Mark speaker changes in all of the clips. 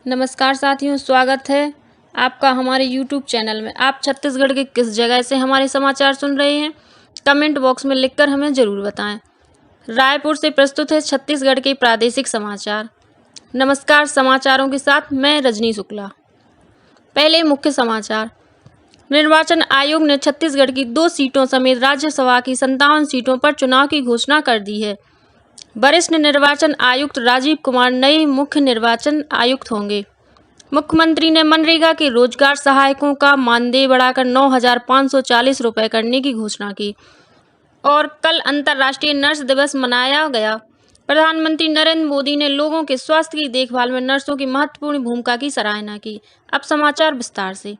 Speaker 1: नमस्कार साथियों, स्वागत है आपका हमारे YouTube चैनल में। आप छत्तीसगढ़ के किस जगह से हमारे समाचार सुन रहे हैं, कमेंट बॉक्स में लिखकर हमें ज़रूर बताएं। रायपुर से प्रस्तुत है छत्तीसगढ़ के प्रादेशिक समाचार। नमस्कार, समाचारों के साथ मैं रजनी शुक्ला। पहले मुख्य समाचार। निर्वाचन आयोग ने छत्तीसगढ़ की 2 सीटों समेत राज्यसभा की 57 सीटों पर चुनाव की घोषणा कर दी है। वरिष्ठ निर्वाचन आयुक्त राजीव कुमार नए मुख्य निर्वाचन आयुक्त होंगे। मुख्यमंत्री ने मनरेगा के रोजगार सहायकों का मानदेय बढ़ाकर 9,540 रुपये करने की घोषणा की। और कल अंतर्राष्ट्रीय नर्स दिवस मनाया गया। प्रधानमंत्री नरेंद्र मोदी ने लोगों के स्वास्थ्य की देखभाल में नर्सों की महत्वपूर्ण भूमिका की सराहना की। अब समाचार विस्तार से।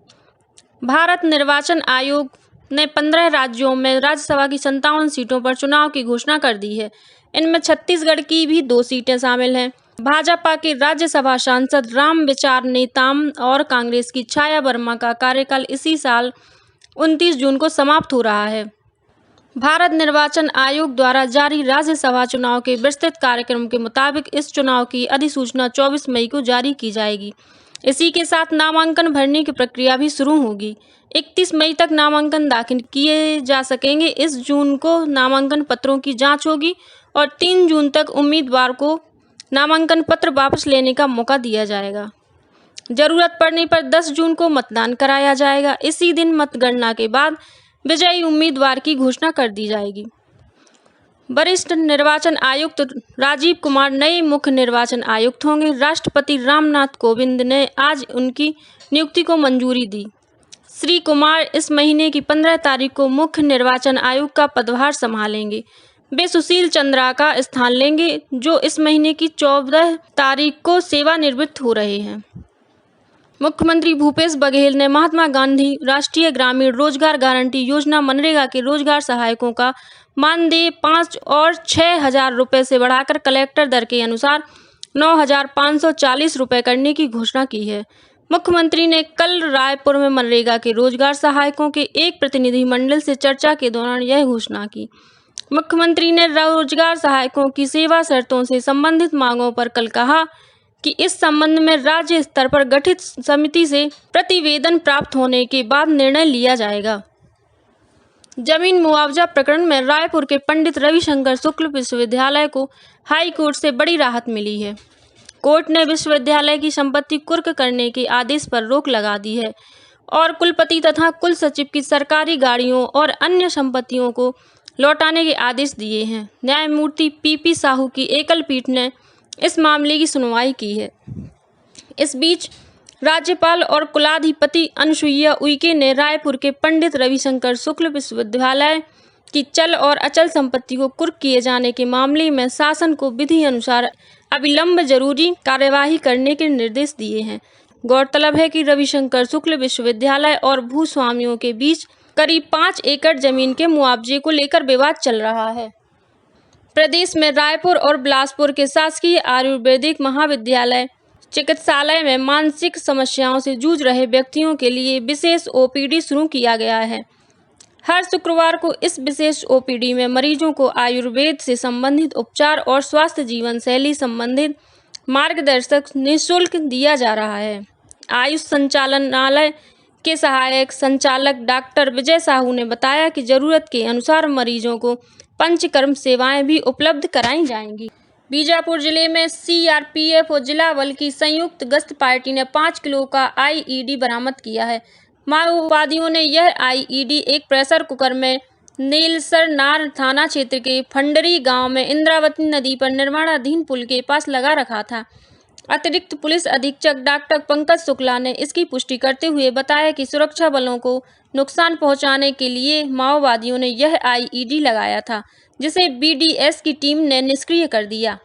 Speaker 1: भारत निर्वाचन आयोग ने 15 राज्यों में राज्यसभा की 57 सीटों पर चुनाव की घोषणा कर दी है। इनमें छत्तीसगढ़ की भी 2 सीटें शामिल हैं। भाजपा के राज्यसभा सांसद रामविचार नेताम और कांग्रेस की छाया वर्मा का कार्यकाल इसी साल 29 जून को समाप्त हो रहा है। भारत निर्वाचन आयोग द्वारा जारी राज्यसभा चुनाव के विस्तृत कार्यक्रम के मुताबिक इस चुनाव की अधिसूचना 24 मई को जारी की जाएगी। इसी के साथ नामांकन भरने की प्रक्रिया भी शुरू होगी। 31 मई तक नामांकन दाखिल किए जा सकेंगे। इस जून को नामांकन पत्रों की जांच होगी और 3 जून तक उम्मीदवार को नामांकन पत्र वापस लेने का मौका दिया जाएगा। जरूरत पड़ने पर 10 जून को मतदान कराया जाएगा। इसी दिन मतगणना के बाद विजयी उम्मीदवार की घोषणा कर दी जाएगी। वरिष्ठ निर्वाचन आयुक्त राजीव कुमार नए मुख्य निर्वाचन आयुक्त होंगे। राष्ट्रपति रामनाथ कोविंद ने आज उनकी नियुक्ति को मंजूरी दी। श्री कुमार इस महीने की 15 तारीख को मुख्य निर्वाचन आयुक्त का पदभार संभालेंगे। वे सुशील चंद्रा का स्थान लेंगे, जो इस महीने की 14 तारीख को सेवानिवृत्त हो रहे हैं। मुख्यमंत्री भूपेश बघेल ने महात्मा गांधी राष्ट्रीय ग्रामीण रोजगार गारंटी योजना मनरेगा के रोजगार सहायकों का मानदेय 5 और 6,000 रुपये से बढ़ाकर कलेक्टर दर के अनुसार 9,540 रुपये करने की घोषणा की है। मुख्यमंत्री ने कल रायपुर में मनरेगा के रोजगार सहायकों के एक प्रतिनिधिमंडल से चर्चा के दौरान यह घोषणा की। मुख्यमंत्री ने रोजगार सहायकों की सेवा शर्तों से संबंधित मांगों पर कल कहा कि इस संबंध में राज्य स्तर पर गठित समिति से प्रतिवेदन प्राप्त होने के बाद निर्णय लिया जाएगा। जमीन मुआवजा प्रकरण में रायपुर के पंडित रविशंकर शुक्ल विश्वविद्यालय को हाई कोर्ट से बड़ी राहत मिली है। कोर्ट ने विश्वविद्यालय की संपत्ति कुर्क करने के आदेश पर रोक लगा दी है और कुलपति तथा कुल सचिव की सरकारी गाड़ियों और अन्य संपत्तियों को लौटाने के आदेश दिए हैं। न्यायमूर्ति पीपी साहू की एकल पीठ ने इस मामले की सुनवाई की है। इस बीच राज्यपाल और कुलाधिपति अनुसुईया उइके ने रायपुर के पंडित रविशंकर शुक्ल विश्वविद्यालय की चल और अचल संपत्ति को कुर्क किए जाने के मामले में शासन को विधि अनुसार अविलंब जरूरी कार्यवाही करने के निर्देश दिए हैं। गौरतलब है कि रविशंकर शुक्ल विश्वविद्यालय और भूस्वामियों के बीच करीब 5 एकड़ जमीन के मुआवजे को लेकर विवाद चल रहा है। प्रदेश में रायपुर और बिलासपुर के शासकीय आयुर्वेदिक महाविद्यालय चिकित्सालय में मानसिक समस्याओं से जूझ रहे व्यक्तियों के लिए विशेष ओपीडी शुरू किया गया है। हर शुक्रवार को इस विशेष ओपीडी में मरीजों को आयुर्वेद से संबंधित उपचार और स्वास्थ्य जीवन शैली संबंधित मार्गदर्शक निःशुल्क दिया जा रहा है। आयुष संचालनालय के सहायक संचालक डॉक्टर विजय साहू ने बताया कि जरूरत के अनुसार मरीजों को पंचकर्म सेवाएं भी उपलब्ध कराई जाएंगी। बीजापुर जिले में सीआरपीएफ और जिला बल की संयुक्त गश्त पार्टी ने 5 किलो का आईईडी बरामद किया है। माओवादियों ने यह आईईडी एक प्रेशर कुकर में नीलसरनार थाना क्षेत्र के फंडरी गांव में इंद्रावती नदी पर निर्माणाधीन पुल के पास लगा रखा था। अतिरिक्त पुलिस अधीक्षक डॉक्टर पंकज शुक्ला ने इसकी पुष्टि करते हुए बताया कि सुरक्षा बलों को नुकसान पहुंचाने के लिए माओवादियों ने यह आईईडी लगाया था, जिसे बीडीएस की टीम ने निष्क्रिय कर दिया।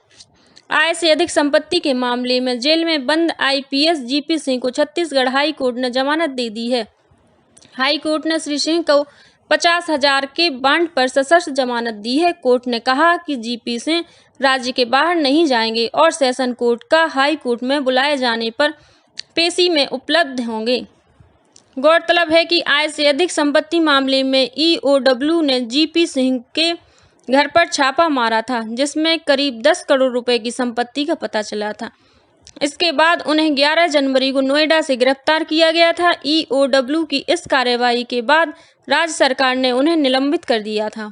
Speaker 1: आय से अधिक संपत्ति के मामले में जेल में बंद आईपीएस जीपी सिंह को छत्तीसगढ़ हाई कोर्ट ने जमानत दे दी है। हाई कोर्ट ने श्री सिंह को 50,000 के बांड पर सशर्त जमानत दी है। कोर्ट ने कहा कि जीपी सिंह राज्य के बाहर नहीं जाएंगे और सेशन कोर्ट का हाई कोर्ट में बुलाए जाने पर पेशी में उपलब्ध होंगे। गौरतलब है कि आय से अधिक संपत्ति मामले में ईओडब्ल्यू ने जीपी सिंह के घर पर छापा मारा था, जिसमें करीब 10 करोड़ रुपए की संपत्ति का पता चला था। इसके बाद उन्हें 11 जनवरी को नोएडा से गिरफ्तार किया गया था। ईओडब्ल्यू की इस कार्रवाई के बाद राज्य सरकार ने उन्हें निलंबित कर दिया था।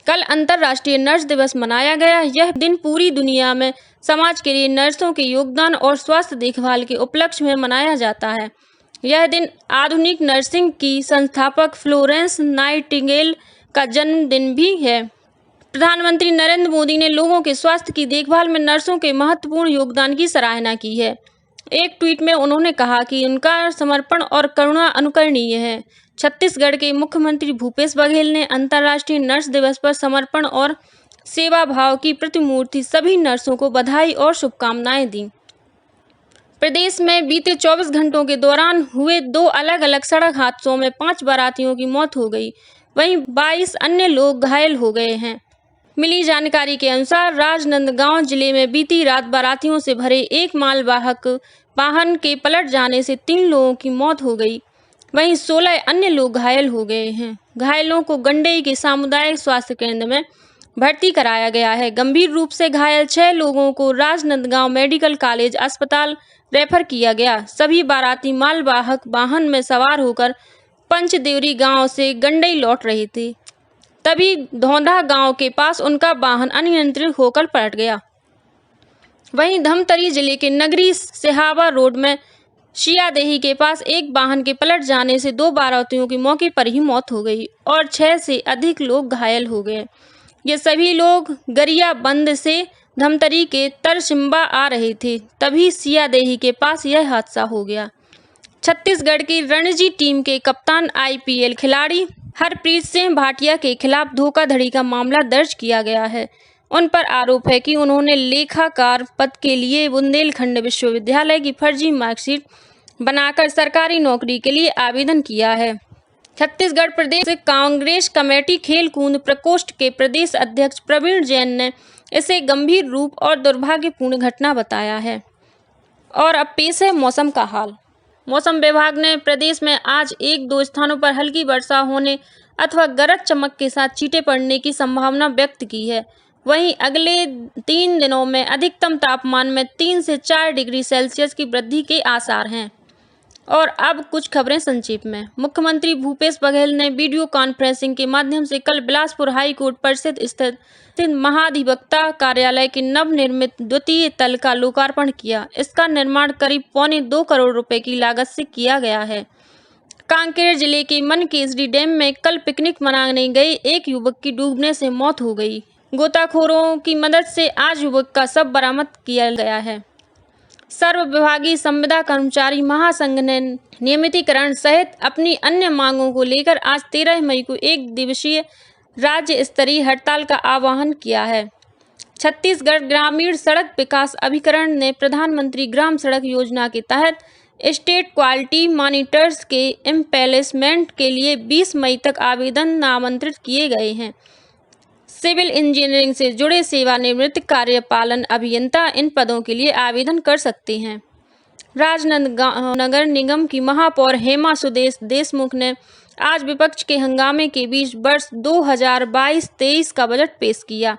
Speaker 1: कल अंतर्राष्ट्रीय नर्स दिवस मनाया गया। यह दिन पूरी दुनिया में समाज के लिए नर्सों के योगदान और स्वास्थ्य देखभाल के उपलक्ष्य में मनाया जाता है। यह दिन आधुनिक नर्सिंग की संस्थापक फ्लोरेंस नाइटिंगेल का जन्मदिन भी है। प्रधानमंत्री नरेंद्र मोदी ने लोगों के स्वास्थ्य की देखभाल में नर्सों के महत्वपूर्ण योगदान की सराहना की है। एक ट्वीट में उन्होंने कहा कि उनका समर्पण और करुणा अनुकरणीय है। छत्तीसगढ़ के मुख्यमंत्री भूपेश बघेल ने अंतर्राष्ट्रीय नर्स दिवस पर समर्पण और सेवा भाव की प्रतिमूर्ति सभी नर्सों को बधाई और शुभकामनाएं दी। प्रदेश में बीते 24 घंटों के दौरान हुए 2 अलग-अलग सड़क हादसों में 5 बारातियों की मौत हो गई, वहीं 22 अन्य लोग घायल हो गए हैं। मिली जानकारी के अनुसार राजनांदगांव जिले में बीती रात बारातियों से भरे एक मालवाहक वाहन के पलट जाने से 3 लोगों की मौत हो गई, वहीं 16 अन्य लोग घायल हो गए हैं। घायलों को गंडई के सामुदायिक स्वास्थ्य केंद्र में भर्ती कराया गया है। गंभीर रूप से घायल 6 लोगों को राजनांदगांव मेडिकल कॉलेज अस्पताल रेफर किया गया। सभी बाराती मालवाहक वाहन में सवार होकर पंचदेवरी गांव से गंडई लौट रहे थे, तभी धौंधा गांव के पास उनका वाहन अनियंत्रित होकर पलट गया। वहीं धमतरी जिले के नगरी सिहावा रोड में शियादेही के पास एक वाहन के पलट जाने से 2 बारातियों की मौके पर ही मौत हो गई और 6 से अधिक लोग घायल हो गए। ये सभी लोग गरियाबंद से धमतरी के तरसिम्बा आ रहे थे, तभी सियादेही के पास यह हादसा हो गया। छत्तीसगढ़ की रणजी टीम के कप्तान आईपीएल खिलाड़ी हरप्रीत सिंह भाटिया के खिलाफ धोखाधड़ी का मामला दर्ज किया गया है। उन पर आरोप है कि उन्होंने लेखाकार पद के लिए बुंदेलखंड विश्वविद्यालय की फर्जी मार्कशीट बनाकर सरकारी नौकरी के लिए आवेदन किया है। छत्तीसगढ़ प्रदेश कांग्रेस कमेटी खेल कूद प्रकोष्ठ के प्रदेश अध्यक्ष प्रवीण जैन ने इसे गंभीर रूप और दुर्भाग्यपूर्ण घटना बताया है। और अब पेश है मौसम का हाल। मौसम विभाग ने प्रदेश में आज 1-2 स्थानों पर हल्की वर्षा होने अथवा गरज चमक के साथ छींटे पड़ने की संभावना व्यक्त की है। वहीं अगले 3 दिनों में अधिकतम तापमान में 3 से 4 डिग्री सेल्सियस की वृद्धि के आसार हैं। और अब कुछ खबरें संक्षेप में। मुख्यमंत्री भूपेश बघेल ने वीडियो कॉन्फ्रेंसिंग के माध्यम से कल बिलासपुर हाई कोर्ट परिसर स्थित महाधिवक्ता कार्यालय के नवनिर्मित द्वितीय तल का लोकार्पण किया। इसका निर्माण करीब 1.25 करोड़ रुपए की लागत से किया गया है। कांकेर जिले के मनकेसरी डैम में कल पिकनिक मनाने गए एक युवक की डूबने से मौत हो गई। गोताखोरों की मदद से आज युवक का शव बरामद किया गया है। सर्व विभागीय संविदा कर्मचारी महासंघ ने नियमितीकरण सहित अपनी अन्य मांगों को लेकर आज 13 मई को 1 दिवसीय राज्य स्तरीय हड़ताल का आह्वान किया है। छत्तीसगढ़ ग्रामीण सड़क विकास अभिकरण ने प्रधानमंत्री ग्राम सड़क योजना के तहत स्टेट क्वालिटी मॉनिटर्स के एम्प्लेसमेंट के लिए 20 मई तक आवेदन आमंत्रित किए गए हैं। सिविल इंजीनियरिंग से जुड़े सेवानिवृत्त कार्यपालन अभियंता इन पदों के लिए आवेदन कर सकते हैं। राजनांदगांव नगर निगम की महापौर हेमा सुदेश देशमुख ने आज विपक्ष के हंगामे के बीच वर्ष 2022-23 का बजट पेश किया।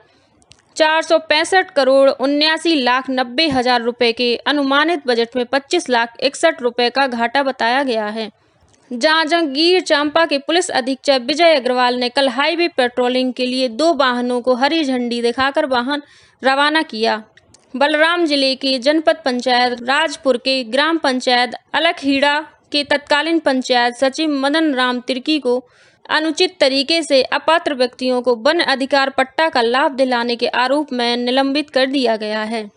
Speaker 1: 465 करोड़ 79,90,000 रुपए के अनुमानित बजट में 25,61,000 रुपए का घाटा बताया गया है। जांजगीर चांपा के पुलिस अधीक्षक विजय अग्रवाल ने कल हाईवे पेट्रोलिंग के लिए 2 वाहनों को हरी झंडी दिखाकर वाहन रवाना किया। बलराम जिले के जनपद पंचायत राजपुर के ग्राम पंचायत अलखहीड़ा के तत्कालीन पंचायत सचिव मदन राम तिर्की को अनुचित तरीके से अपात्र व्यक्तियों को वन अधिकार पट्टा का लाभ दिलाने के आरोप में निलंबित कर दिया गया है।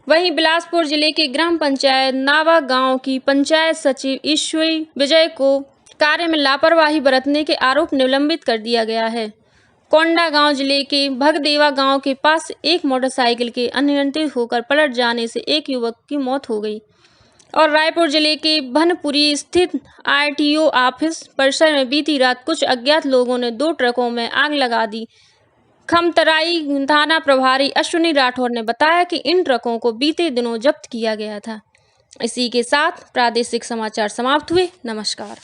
Speaker 1: वहीं बिलासपुर जिले के ग्राम पंचायत नावा गांव की पंचायत सचिव ईश्वरी विजय को कार्य में लापरवाही बरतने के आरोप निलंबित कर दिया गया है। कोंडागांव जिले के भगदेवा गांव के पास एक मोटरसाइकिल के अनियंत्रित होकर पलट जाने से एक युवक की मौत हो गई। और रायपुर जिले के भनपुरी स्थित आरटीओ ऑफिस परिसर में बीती रात कुछ अज्ञात लोगों ने 2 ट्रकों में आग लगा दी। खमतराई थाना प्रभारी अश्विनी राठौर ने बताया कि इन ट्रकों को बीते दिनों जब्त किया गया था। इसी के साथ प्रादेशिक समाचार समाप्त हुए। नमस्कार।